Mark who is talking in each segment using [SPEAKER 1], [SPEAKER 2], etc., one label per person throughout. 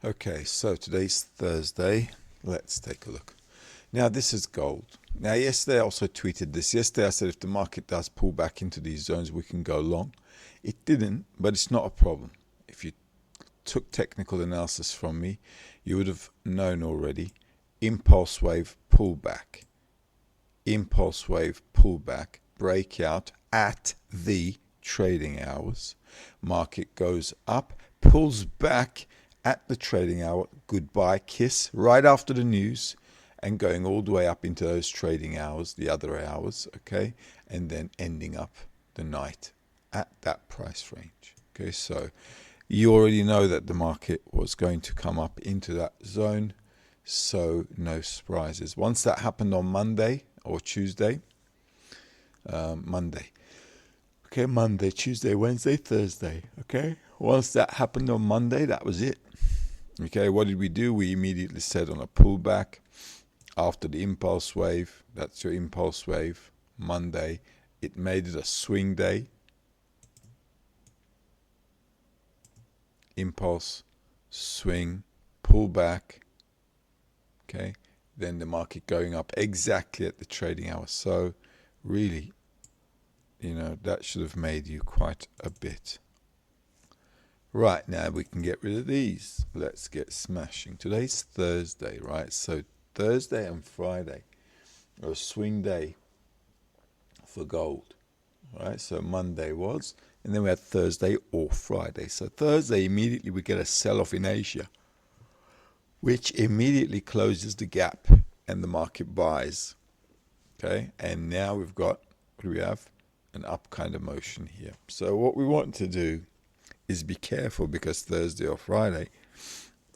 [SPEAKER 1] Okay, so today's Thursday. Let's take a look. Now, this is gold. Now, yesterday I also tweeted this. Yesterday I said if the market does pull back into these zones, we can go long. It didn't, but it's not a problem. If you took technical analysis from me, you would have known already. Impulse wave pullback. Impulse wave pullback. Breakout at the trading hours. Market goes up, pulls back at the trading hour, goodbye kiss, right after the news, and going all the way up into those trading hours, the other hours, okay, and then ending up the night at that price range. Okay, so you already know that the market was going to come up into that zone, so no surprises. Once that happened on Monday or Tuesday, Monday, Tuesday, Wednesday, Thursday, okay? Once that happened on Monday, that was it. Okay, what did we do? We immediately said on a pullback after the impulse wave, that's your impulse wave, Monday, it made it a swing day. Impulse, swing, pullback, okay? Then the market going up exactly at the trading hour. So really, that should have made you quite a bit. Right, now we can get rid of these. Let's get smashing. Today's Thursday, right? So Thursday and Friday are a swing day for gold, right? So Monday was, and then we had Thursday or Friday. So Thursday, immediately we get a sell-off in Asia, which immediately closes the gap and the market buys, okay? And now we've got, what do we have? An up kind of motion here. So what we want to do is be careful, because Thursday or Friday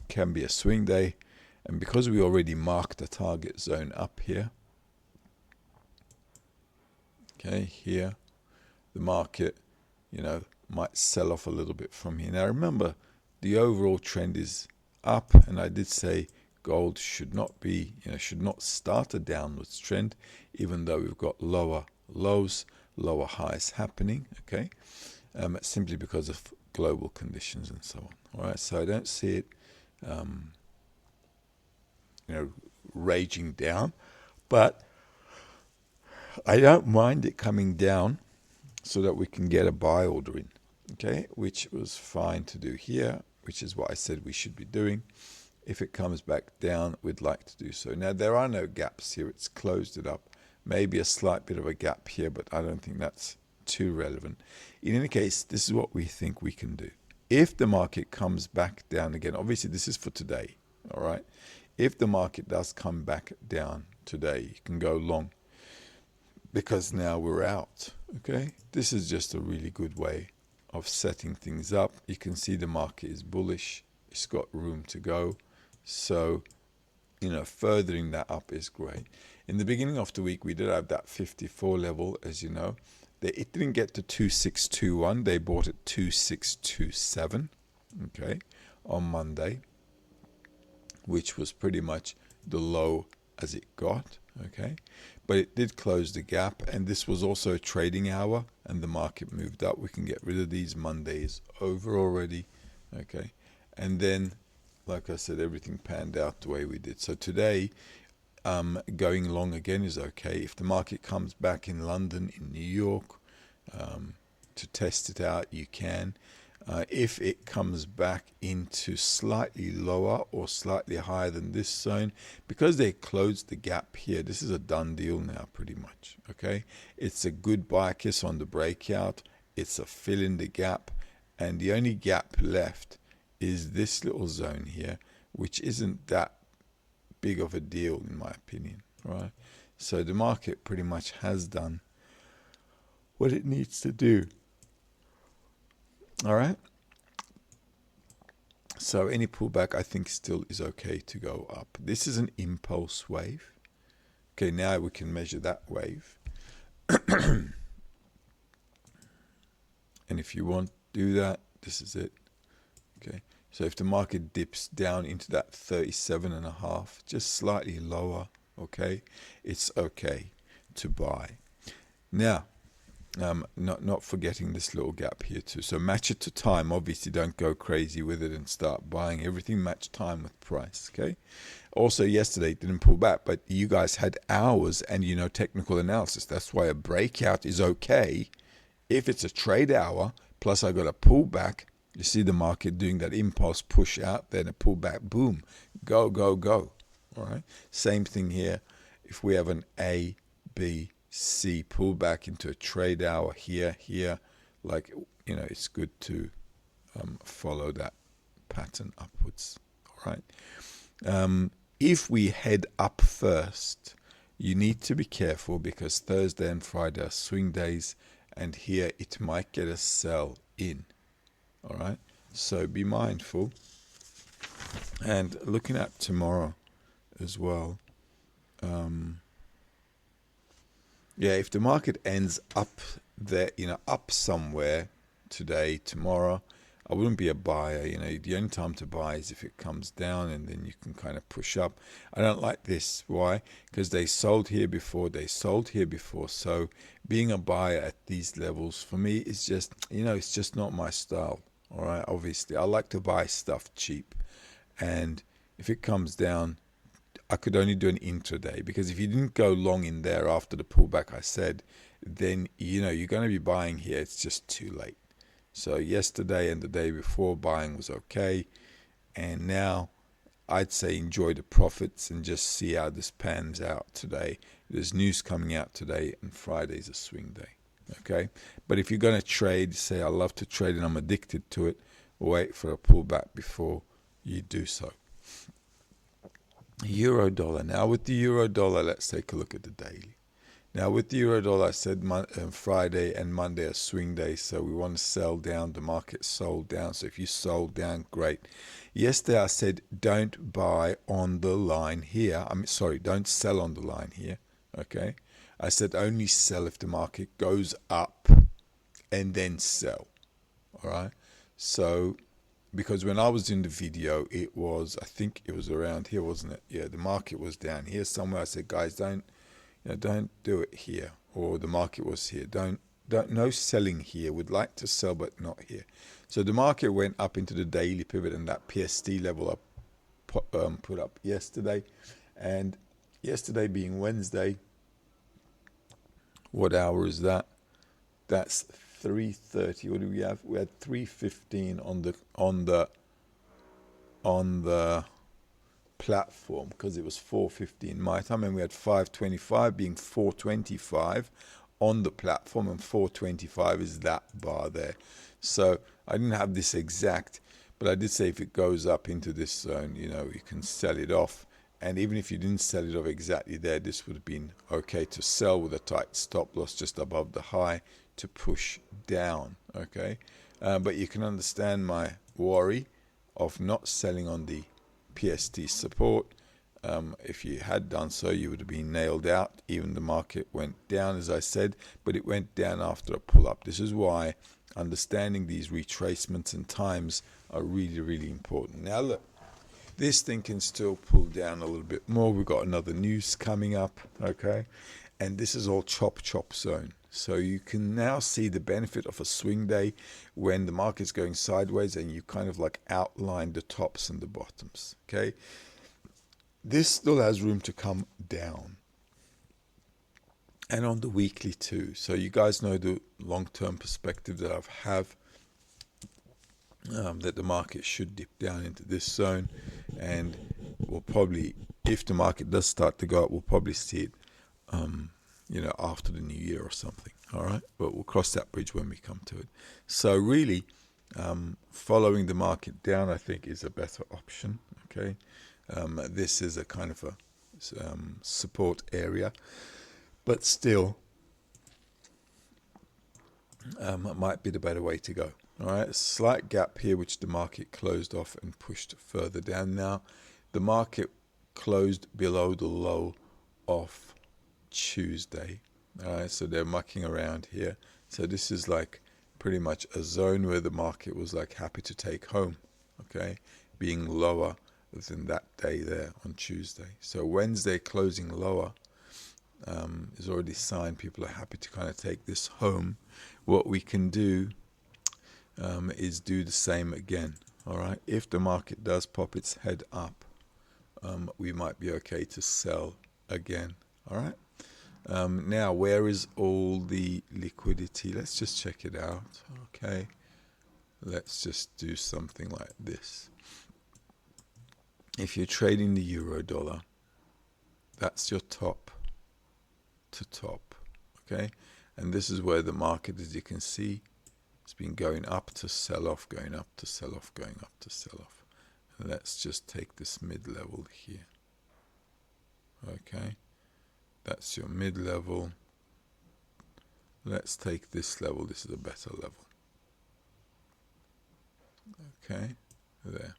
[SPEAKER 1] can be a swing day, and because we already marked the target zone up here, okay, here, the market, might sell off a little bit from here. Now remember, the overall trend is up, and I did say gold should not be, should not start a downwards trend, even though we've got lower lows, lower highs happening, okay, simply because of global conditions and so on. All right, so I don't see it, raging down, but I don't mind it coming down so that we can get a buy order in, okay, which was fine to do here, which is what I said we should be doing. If it comes back down, we'd like to do so. Now, there are no gaps here. It's closed it up. Maybe a slight bit of a gap here, but I don't think that's too relevant. In any case, this is what we think we can do. If the market comes back down again, obviously this is for today, all right? If the market does come back down today, you can go long, because now we're out, okay? This is just a really good way of setting things up. You can see the market is bullish. It's got room to go. So, furthering that up is great. In the beginning of the week, we did have that 54 level, as you know. It didn't get to 2621. They bought it 2627, okay, on Monday, which was pretty much the low as it got, okay. But it did close the gap, and this was also a trading hour, and the market moved up. We can get rid of these. Mondays over already, okay. And then, like I said, everything panned out the way we did. So today, going long again is okay. If the market comes back in London, in New York, to test it out, you can. If it comes back into slightly lower or slightly higher than this zone, because they closed the gap here, this is a done deal now pretty much, okay? It's a good buy kiss on the breakout. It's a fill in the gap, and the only gap left is this little zone here, which isn't that big of a deal in my opinion, right? So the market pretty much has done what it needs to do. All right. So any pullback, I think, still is okay to go up. This is an impulse wave. Okay, now we can measure that wave. And if you want to do that, this is it. Okay. So if the market dips down into that 37.5, just slightly lower, okay, it's okay to buy. Now, Not forgetting this little gap here too. So match it to time. Obviously, don't go crazy with it and start buying everything. Match time with price. Okay. Also, yesterday it didn't pull back, but you guys had hours and technical analysis. That's why a breakout is okay if it's a trade hour. Plus, I got a pullback. You see the market doing that impulse push out, then a pullback. Boom, go, go, go. All right. Same thing here. If we have an A, B, C pullback into a trade hour here, like it's good to follow that pattern upwards. All right. If we head up first, you need to be careful because Thursday and Friday are swing days, and here it might get a sell in. All right. So be mindful. And looking at tomorrow as well. Yeah, if the market ends up there, up somewhere today, tomorrow, I wouldn't be a buyer. The only time to buy is if it comes down and then you can kind of push up. I don't like this. Why? Because they sold here before. So being a buyer at these levels for me is just, it's just not my style. All right. Obviously, I like to buy stuff cheap. And if it comes down, I could only do an intraday, because if you didn't go long in there after the pullback I said, then you're going to be buying here. It's just too late. So yesterday and the day before, buying was okay, and now I'd say enjoy the profits and just see how this pans out today. There's news coming out today, and Friday's a swing day. Okay, but if you're going to trade, say I love to trade and I'm addicted to it, wait for a pullback before you do so. Euro dollar. Now with the euro dollar, let's take a look at the daily. Now with the euro dollar, I said Friday and Monday are swing days, so we want to sell down. The market sold down, so if you sold down, great. Yesterday I said don't buy on the line here. Don't sell on the line here. Okay, I said only sell if the market goes up and then sell. All right, so because when I was doing the video, I think it was around here, wasn't it? Yeah, the market was down here somewhere. I said, guys, don't do it here. Or the market was here. No selling here. Would like to sell, but not here. So the market went up into the daily pivot, and that PST level I put up yesterday. And yesterday being Wednesday, what hour is that? That's 3:30. What do we have? We had 3:15 on the platform, because it was 4:15 my time, and we had 5:25 being 4:25 on the platform, and 4:25 is that bar there. So I didn't have this exact, but I did say if it goes up into this zone, you can sell it off. And even if you didn't sell it off exactly there, this would have been okay to sell with a tight stop loss just above the high to push down. Okay, but you can understand my worry of not selling on the PST support. If you had done so, you would have been nailed out. Even the market went down, as I said, but it went down after a pull-up. This is why understanding these retracements and times are really, really important. Now look, this thing can still pull down a little bit more. We've got another news coming up, okay? And this is all chop zone. So you can now see the benefit of a swing day when the market's going sideways and you kind of like outline the tops and the bottoms, okay? This still has room to come down. And on the weekly too. So you guys know the long-term perspective that I have, that the market should dip down into this zone, and we'll probably, if the market does start to go up, we'll probably see it after the new year or something. All right, but we'll cross that bridge when we come to it. So really, following the market down, I think, is a better option. Okay, this is a kind of a support area, but still might be the better way to go. All right, a slight gap here, which the market closed off and pushed further down. Now, the market closed below the low of Tuesday. All right, so they're mucking around here. So this is like pretty much a zone where the market was like happy to take home, okay, being lower than that day there on Tuesday. So Wednesday closing lower is already signed. People are happy to kind of take this home. What we can do is do the same again. All right. If the market does pop its head up, we might be okay to sell again. All right. Now, where is all the liquidity? Let's just check it out. Okay. Let's just do something like this. If you're trading the euro dollar, that's your top to top. Okay. And this is where the market, as you can see, it's been going up to sell off, going up to sell off, going up to sell off. And let's just take this mid-level here. Okay. That's your mid-level. Let's take this level. This is a better level. Okay, there.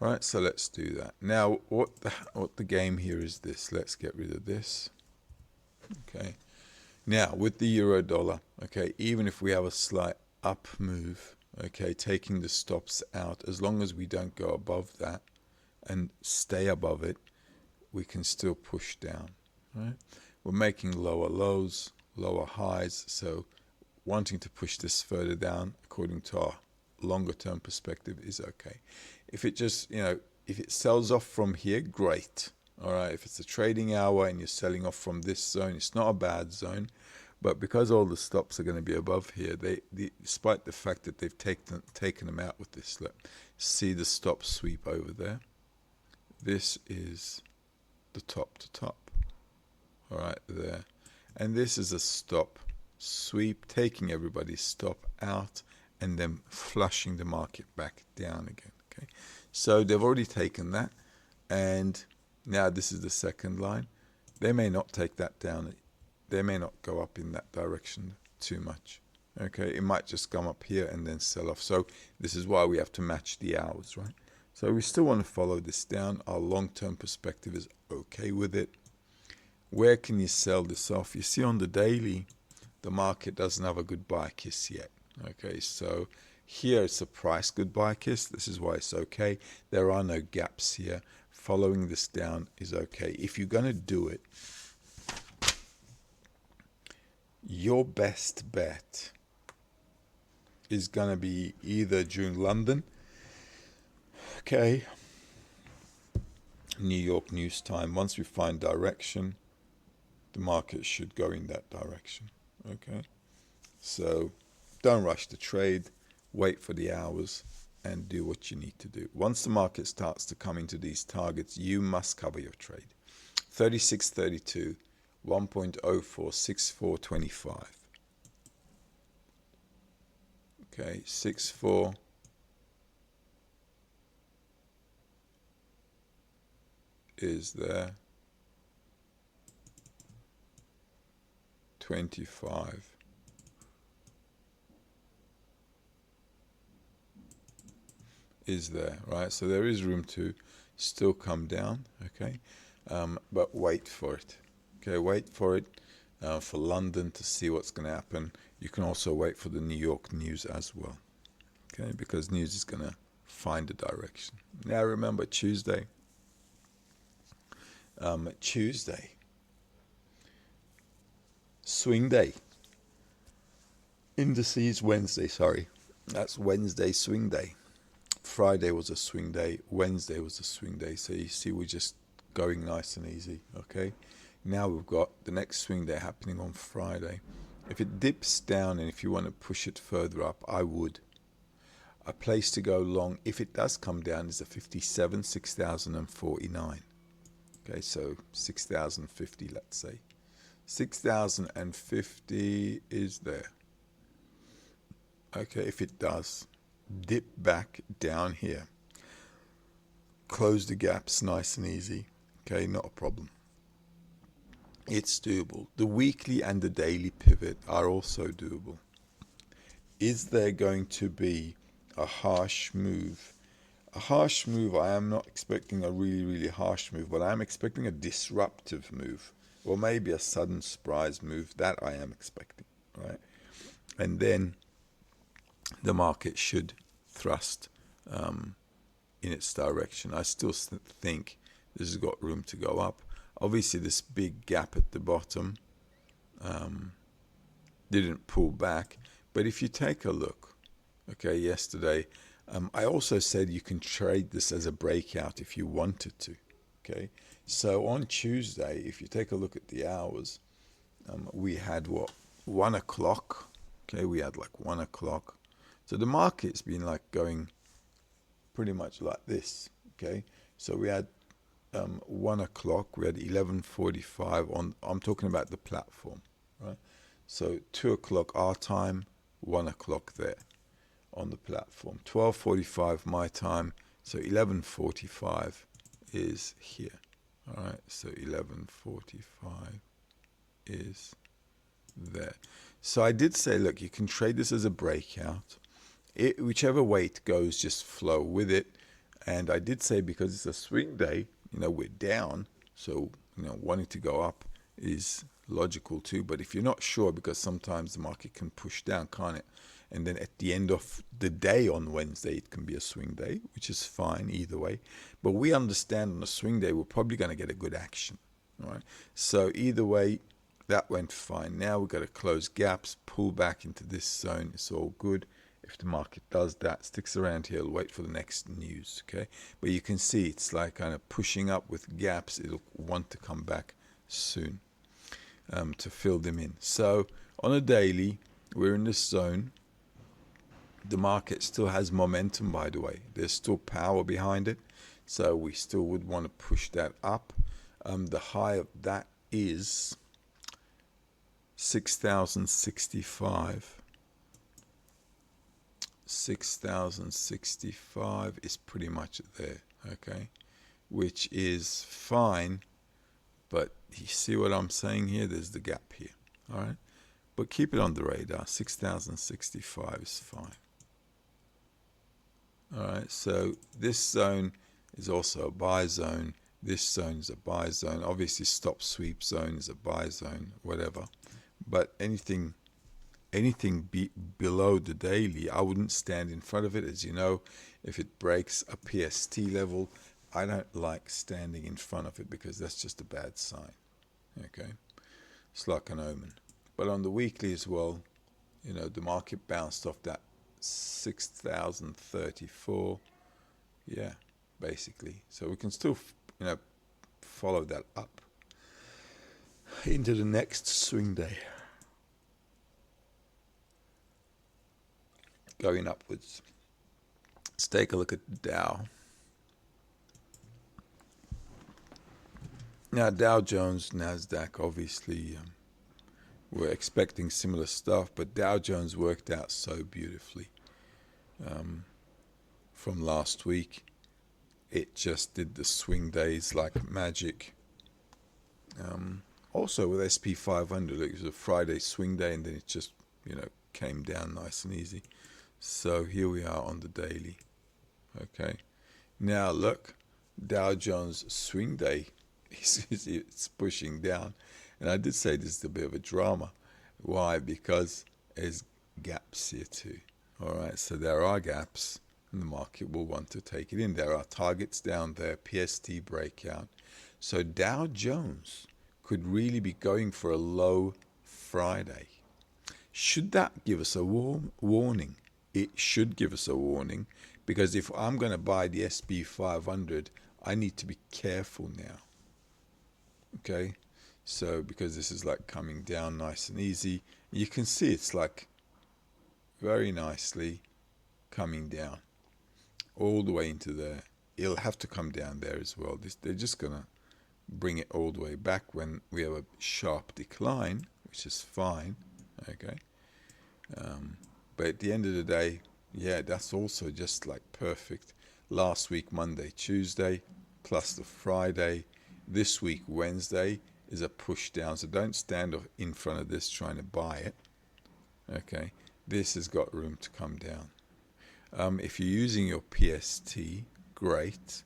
[SPEAKER 1] All right, so let's do that. Now, what the game here is this. Let's get rid of this. Okay. Now, with the euro dollar, okay, even if we have a slight up move, okay, taking the stops out, as long as we don't go above that and stay above it, we can still push down, right? We're making lower lows, lower highs, so wanting to push this further down, according to our longer term perspective, is okay. If it just, if it sells off from here, great. All right, if it's a trading hour and you're selling off from this zone, it's not a bad zone. But because all the stops are going to be above here, despite the fact that they've taken them out with this, look, see the stop sweep over there? This is the top to top. All right, there. And this is a stop sweep, taking everybody's stop out and then flushing the market back down again. Okay, so they've already taken that, and now this is the second line. They may not take that down. They may not go up in that direction too much. Okay, it might just come up here and then sell off. So this is why we have to match the hours, right? So we still want to follow this down. Our long-term perspective is okay with it. Where can you sell this off? You see on the daily, the market doesn't have a goodbye kiss yet. Okay, so here it's a price goodbye kiss. This is why it's okay. There are no gaps here. Following this down is okay. If you're going to do it, your best bet is going to be either during London, okay, New York news time. Once we find direction, the market should go in that direction. Okay, so don't rush the trade. Wait for the hours and do what you need to do. Once the market starts to come into these targets, you must cover your trade. 36.32, 1.046425. Okay, 64 is there. 25 is there, right? So there is room to still come down, okay? But wait for it, okay? Wait for it, for London to see what's going to happen. You can also wait for the New York news as well, okay? Because news is going to find a direction. Now remember, Tuesday, swing day. Indices Wednesday, sorry. That's Wednesday swing day. Friday was a swing day. Wednesday was a swing day. So you see we're just going nice and easy, okay? Now we've got the next swing day happening on Friday. If it dips down and if you want to push it further up, I would. A place to go long, if it does come down, is a 57, 6,049. Okay, so 6,050, let's say. 6,050 is there. Okay, if it does dip back down here, close the gaps nice and easy. Okay, not a problem. It's doable. The weekly and the daily pivot are also doable. Is there going to be a harsh move? A harsh move, I am not expecting a really, really harsh move, but I am expecting a disruptive move, or maybe a sudden surprise move. That I am expecting, right? And then the market should thrust in its direction. I still think this has got room to go up. Obviously, this big gap at the bottom didn't pull back. But if you take a look, okay, yesterday, I also said you can trade this as a breakout if you wanted to. Okay, so on Tuesday, if you take a look at the hours, we had what, 1 o'clock. Okay, we had like 1 o'clock. So the market's been like going pretty much like this. Okay, so we had 1 o'clock, we had 11:45 on. I'm talking about the platform, right? So 2 o'clock our time, 1 o'clock there on the platform. 12:45 my time, so 11:45 is here. All right, so 11:45 is there. So I did say, look, you can trade this as a breakout. Whichever way it goes, just flow with it. And I did say, because it's a swing day, we're down, so wanting to go up is logical too. But if you're not sure, because sometimes the market can push down, can't it? And then at the end of the day on Wednesday, it can be a swing day, which is fine either way. But we understand on a swing day, we're probably going to get a good action. All right. So either way, that went fine. Now we've got to close gaps, pull back into this zone. It's all good. If the market does that, sticks around here, it'll wait for the next news, okay? But you can see it's like kind of pushing up with gaps. It'll want to come back soon to fill them in. So on a daily, we're in this zone. The market still has momentum, by the way. There's still power behind it. So we still would want to push that up. The high of that is 6,065. 6,065 is pretty much there, okay, which is fine. But you see what I'm saying here? There's the gap here, all right? But keep it on the radar. 6,065 is fine. All right, so this zone is also a buy zone. This zone is a buy zone. Obviously, stop sweep zone is a buy zone, whatever. But anything below the daily, I wouldn't stand in front of it. As you know, if it breaks a PST level, I don't like standing in front of it because that's just a bad sign. Okay, it's like an omen. But on the weekly as well, the market bounced off that 6,034. Yeah, basically. So we can still, follow that up into the next swing day. Going upwards. Let's take a look at the Dow. Now, Dow Jones, NASDAQ, obviously, we're expecting similar stuff, but Dow Jones worked out so beautifully from last week. It just did the swing days like magic. Also with SP 500, it was a Friday swing day, and then it just, came down nice and easy. So here we are on the daily. Okay. Now look, Dow Jones swing day, it's pushing down. And I did say this is a bit of a drama. Why? Because there's gaps here too. All right. So there are gaps, and the market will want to take it in. There are targets down there, PST breakout. So Dow Jones could really be going for a low Friday. Should that give us a warning? It should give us a warning, because if I'm going to buy the SP 500, I need to be careful now. Okay, so because this is like coming down nice and easy, you can see it's like very nicely coming down all the way into there. It'll have to come down there as well. They're just going to bring it all the way back when we have a sharp decline, which is fine. Okay. But at the end of the day, yeah, that's also just like perfect. Last week, Monday, Tuesday, plus the Friday. This week, Wednesday, is a push down. So don't stand in front of this trying to buy it. Okay, this has got room to come down. If you're using your PST, great.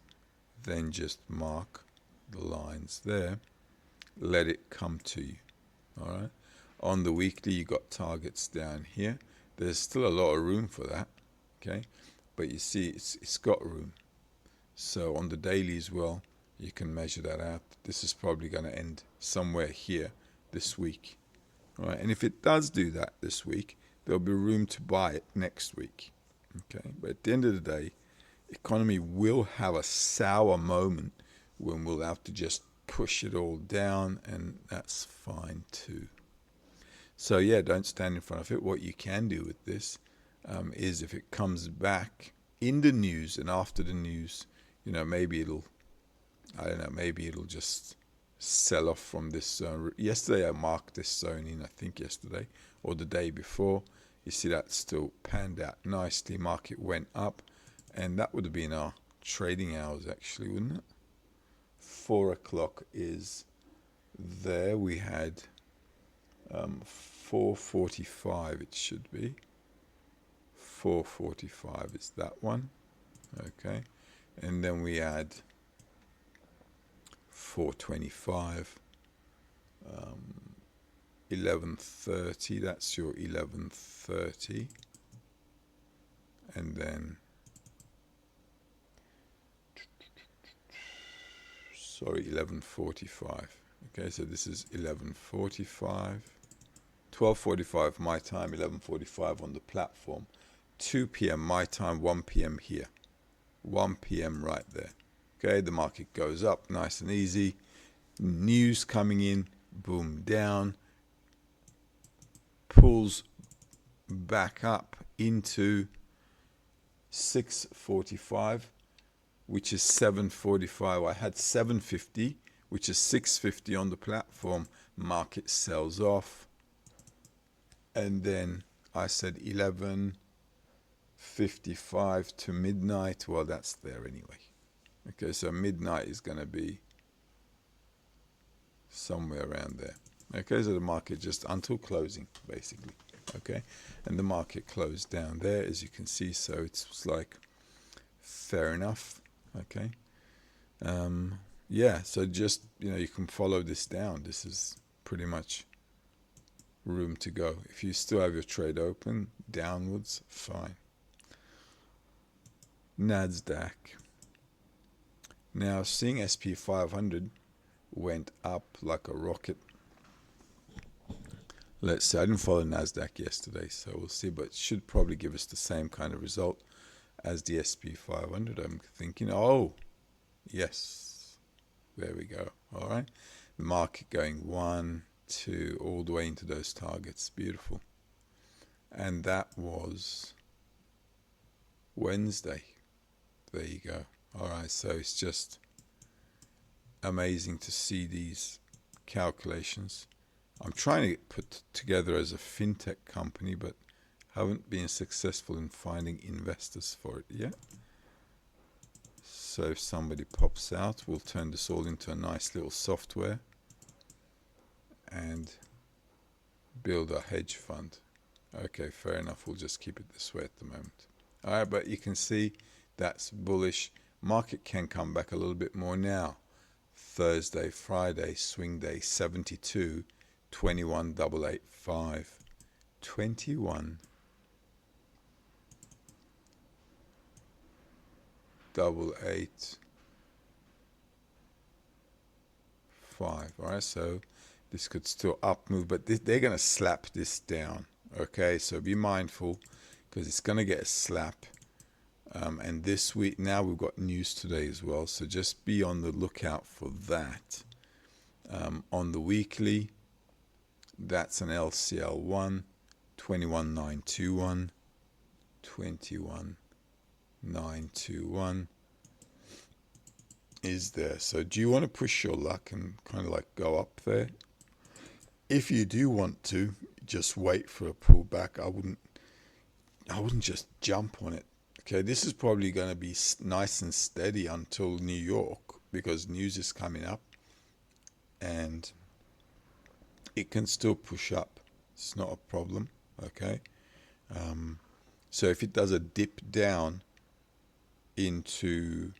[SPEAKER 1] Then just mark the lines there. Let it come to you. All right. On the weekly, you got targets down here. There's still a lot of room for that, okay? But you see, it's got room. So on the daily as well, You can measure that out. This is probably going to end somewhere here this week. All right, and if it does do that this week, there'll be room to buy it next week. Okay, but at the end of the day, economy will have a sour moment when we'll have to just push it all down, and that's fine too. So yeah, don't stand in front of it. What you can do with this is if it comes back in the news and after the news, maybe I don't know, maybe it'll just sell off from this zone. Yesterday I marked this zone in, I think yesterday or the day before. You see that still panned out nicely. Market went up, and that would have been our trading hours actually, wouldn't it? 4 o'clock is there. We had 4:45 it should be. 4:45 is that one. Okay, and then we had 4:25, 11:30, that's your 11:30, and then, sorry, 11:45. Okay, so this is 11:45, 12:45 my time, 11:45 on the platform, 2 p.m. my time, 1 p.m. here, 1 p.m. right there. Okay, the market goes up nice and easy. News coming in, boom, down, pulls back up into 6:45, which is 7:45. I had 7:50, which is 6:50 on the platform. Market sells off, and then I said 11:55 to midnight. Well, that's there anyway. Okay, so midnight is going to be somewhere around there. Okay, so the market just until closing, basically. Okay, and the market closed down there, as you can see. So it's like fair enough. Okay, yeah. So just you can follow this down. This is pretty much room to go. If you still have your trade open downwards, fine. Nasdaq. Now, seeing SP 500 went up like a rocket. Let's see, I didn't follow Nasdaq yesterday, so we'll see, but it should probably give us the same kind of result as the SP 500. I'm thinking, oh, yes, there we go. All right, the market going 1, 2, all the way into those targets. Beautiful. And that was Wednesday. There you go. All right, so it's just amazing to see these calculations. I'm trying to get put together as a fintech company, but haven't been successful in finding investors for it yet. So if somebody pops out, we'll turn this all into a nice little software and build a hedge fund. Okay, fair enough. We'll just keep it this way at the moment. All right, but you can see that's bullish. Market can come back a little bit more now. Thursday, Friday, swing day, 72, 21,885, 21,885. All right, so this could still up move, but they're going to slap this down. Okay, so be mindful because it's going to get a slap. And this week, now we've got news today as well, so just be on the lookout for that. On the weekly, that's an LCL1, 21,921, 21,921 is there. So do you want to push your luck and kind of like go up there? If you do want to, just wait for a pullback. I wouldn't just jump on it. Okay, this is probably going to be nice and steady until New York because news is coming up and it can still push up. It's not a problem, okay? So if it does a dip down into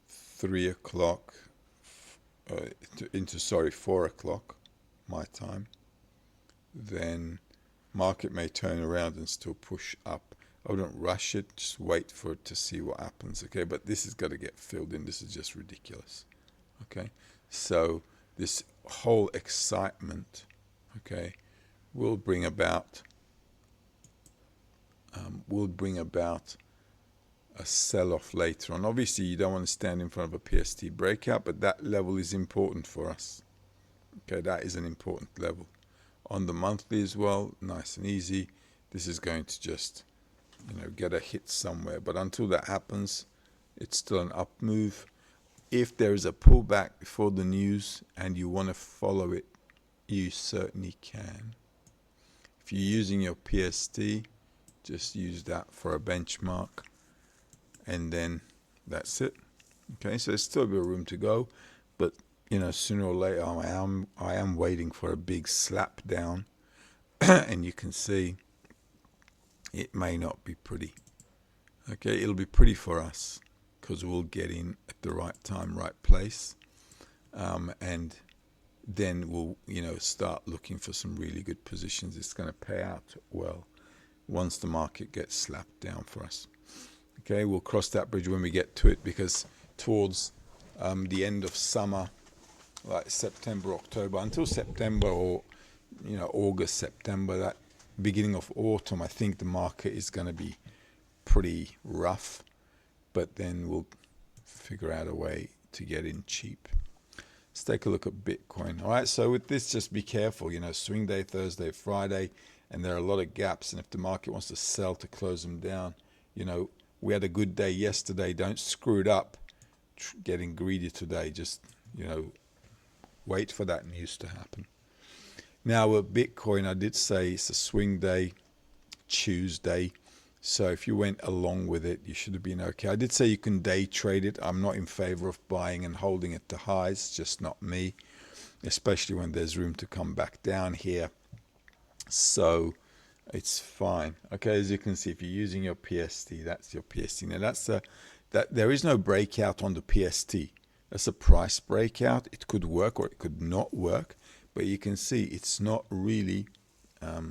[SPEAKER 1] 3 o'clock, 4 o'clock my time, then market may turn around and still push up I wouldn't rush it. Just wait for it to see what happens. Okay, but this has got to get filled in. This is just ridiculous. Okay, so this whole excitement, okay, will bring about a sell-off later on. Obviously, you don't want to stand in front of a PST breakout, but that level is important for us. Okay, that is an important level. On the monthly as well, nice and easy. This is going to just, get a hit somewhere. But until that happens, it's still an up move. If there is a pullback before the news and you want to follow it, you certainly can. If you're using your PST, just use that for a benchmark, and then that's it. Okay, so there's still a bit of room to go, but sooner or later I am waiting for a big slap down, and you can see it may not be pretty. Okay, it'll be pretty for us because we'll get in at the right time, right place, and then we'll start looking for some really good positions. It's going to pay out well once the market gets slapped down for us. Okay, we'll cross that bridge when we get to it, because towards the end of summer, like September, October, until September, or August, September, that beginning of autumn, I think the market is going to be pretty rough, but then we'll figure out a way to get in cheap. Let's take a look at Bitcoin. All right, so with this, just be careful. Swing day, Thursday, Friday, and there are a lot of gaps, and if the market wants to sell to close them down, we had a good day yesterday. Don't screw it up getting greedy today. Just wait for that news to happen. Now with Bitcoin, I did say it's a swing day, Tuesday. So if you went along with it, you should have been okay. I did say you can day trade it. I'm not in favor of buying and holding it to highs, just not me, especially when there's room to come back down here. So it's fine. Okay, as you can see, if you're using your PST, that's your PST. Now that there is no breakout on the PST. That's a price breakout. It could work or it could not work, but you can see it's not really a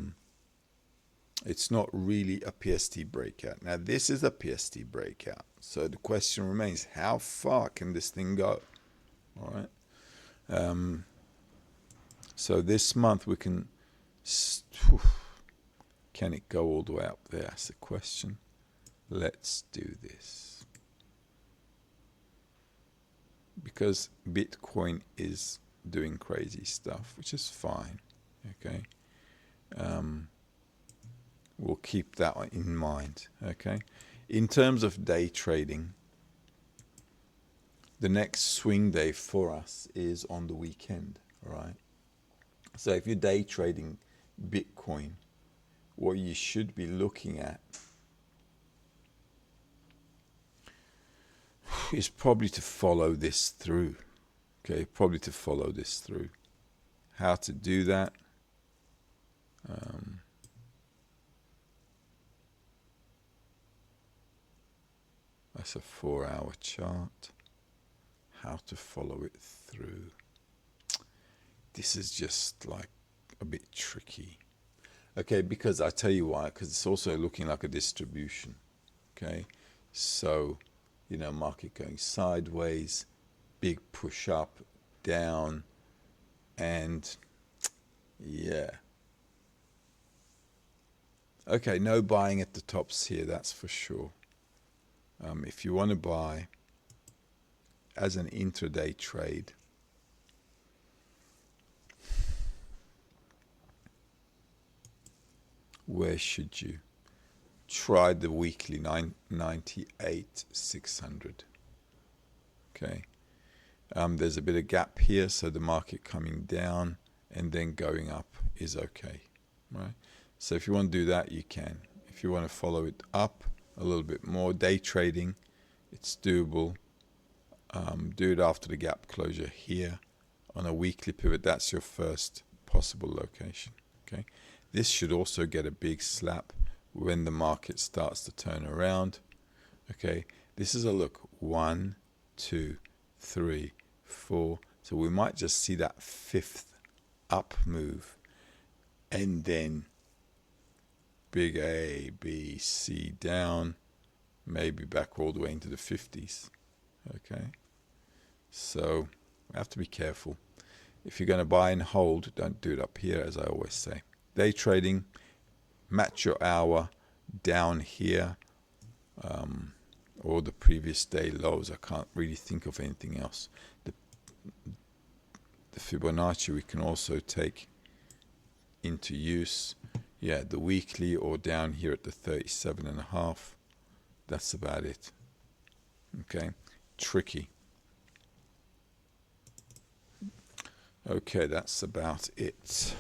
[SPEAKER 1] PST breakout. Now this is a PST breakout. So the question remains, how far can this thing go? All right. So this month we can it go all the way up there? That's the question. Let's do this. Because Bitcoin is doing crazy stuff, which is fine. Okay. We'll keep that in mind. Okay. In terms of day trading, the next swing day for us is on the weekend. All right. So if you're day trading Bitcoin, what you should be looking at is probably to follow this through. Okay, probably to follow this through. How to do that? That's a 4-hour chart. How to follow it through. This is just like a bit tricky. Okay, because I tell you why, because it's also looking like a distribution. Okay, so, market going sideways, big push up, down, and yeah. Okay, no buying at the tops here, that's for sure. If you want to buy as an intraday trade, where should you? Try the weekly 98,600. Okay. There's a bit of gap here, so the market coming down and then going up is okay. Right. So if you want to do that, you can. If you want to follow it up a little bit more, day trading, it's doable. Do it after the gap closure here on a weekly pivot. That's your first possible location. Okay. This should also get a big slap when the market starts to turn around. Okay, this is a look. 1, 2, 3, 4. So we might just see that 5th up move, and then big A, B, C down, maybe back all the way into the 50s. Okay, so we have to be careful. If you're going to buy and hold, don't do it up here, as I always say. Day trading, match your hour down here, or the previous day lows. I can't really think of anything else. The Fibonacci we can also take into use. Yeah, the weekly, or down here at the 37.5. That's about it. Okay, tricky. Okay, that's about it.